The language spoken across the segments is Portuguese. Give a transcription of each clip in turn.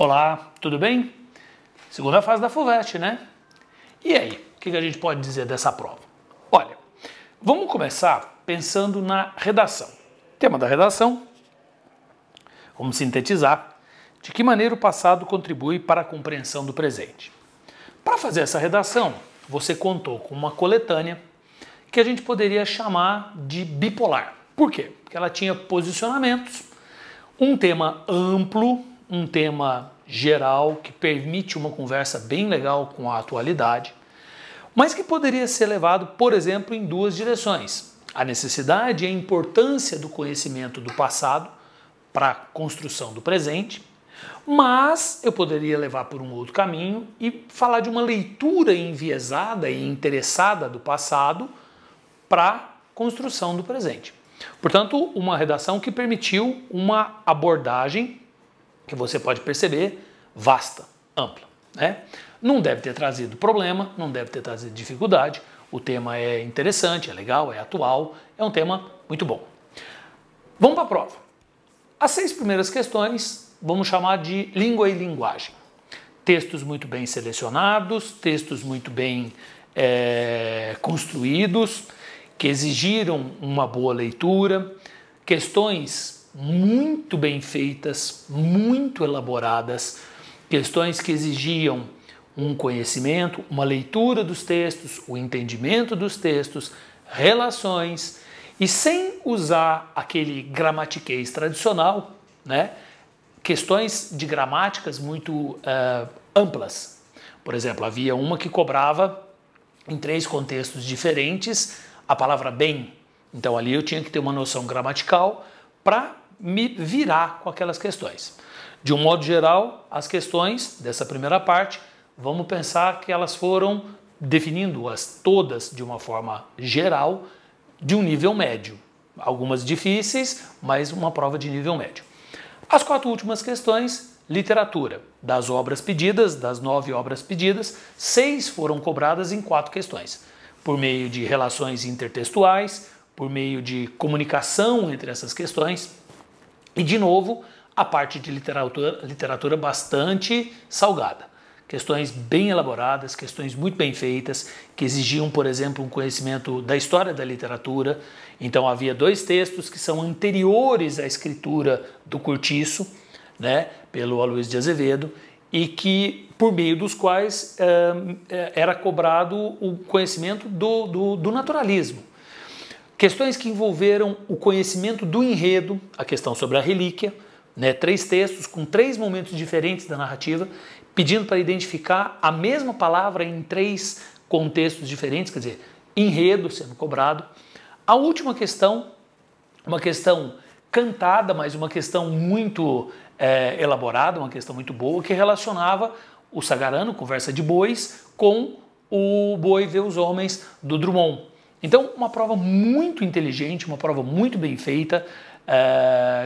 Olá, tudo bem? Segunda fase da FUVEST, né? E aí, o que a gente pode dizer dessa prova? Olha, vamos começar pensando na redação. Tema da redação, vamos sintetizar, de que maneira o passado contribui para a compreensão do presente. Para fazer essa redação, você contou com uma coletânea que a gente poderia chamar de bipolar. Por quê? Porque ela tinha posicionamentos, um tema amplo, um tema geral que permite uma conversa bem legal com a atualidade, mas que poderia ser levado, por exemplo, em duas direções. A necessidade e a importância do conhecimento do passado para a construção do presente, mas eu poderia levar por um outro caminho e falar de uma leitura enviesada e interessada do passado para a construção do presente. Portanto, uma redação que permitiu uma abordagem que você pode perceber, vasta, ampla, né? Não deve ter trazido problema, não deve ter trazido dificuldade, o tema é interessante, é legal, é atual, é um tema muito bom. Vamos para a prova. As 6 primeiras questões vamos chamar de língua e linguagem. Textos muito bem selecionados, textos muito bem construídos, que exigiram uma boa leitura, questões muito bem feitas, muito elaboradas, questões que exigiam um conhecimento, uma leitura dos textos, o entendimento dos textos, relações, e sem usar aquele gramatiquês tradicional, né? Questões de gramáticas muito amplas. Por exemplo, havia uma que cobrava em 3 contextos diferentes a palavra bem. Então ali eu tinha que ter uma noção gramatical para me virar com aquelas questões. De um modo geral, as questões dessa primeira parte, vamos pensar que elas foram definindo-as todas de uma forma geral, de um nível médio. Algumas difíceis, mas uma prova de nível médio. As 4 últimas questões, literatura. Das obras pedidas, das 9 obras pedidas, 6 foram cobradas em 4 questões. Por meio de relações intertextuais, por meio de comunicação entre essas questões, e, de novo, a parte de literatura bastante salgada. Questões bem elaboradas, questões muito bem feitas, que exigiam, por exemplo, um conhecimento da história da literatura. Então, havia 2 textos que são anteriores à escritura do Cortiço, né, pelo Aloysio de Azevedo, e que, por meio dos quais era cobrado o conhecimento do naturalismo. Questões que envolveram o conhecimento do enredo, a questão sobre a relíquia, né? 3 textos com 3 momentos diferentes da narrativa, pedindo para identificar a mesma palavra em 3 contextos diferentes, quer dizer, enredo sendo cobrado. A última questão, uma questão cantada, mas uma questão muito elaborada, uma questão muito boa, que relacionava o Sagarano, Conversa de Bois, com o Boi vê os Homens, do Drummond. Então, uma prova muito inteligente, uma prova muito bem feita,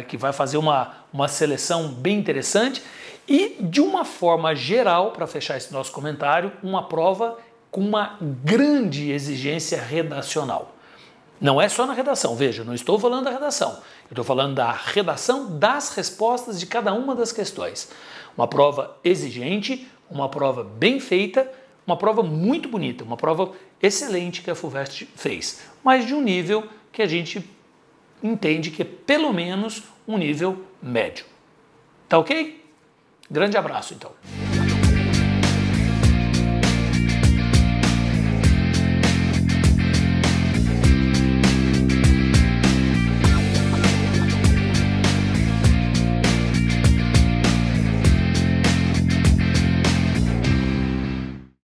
que vai fazer uma seleção bem interessante e, de uma forma geral, para fechar esse nosso comentário, uma prova com uma grande exigência redacional. Não é só na redação, veja, não estou falando da redação, eu estou falando da redação das respostas de cada uma das questões. Uma prova exigente, uma prova bem feita, uma prova muito bonita, uma prova excelente que a FUVEST fez, mas de um nível que a gente entende que é pelo menos um nível médio. Tá ok? Grande abraço, então.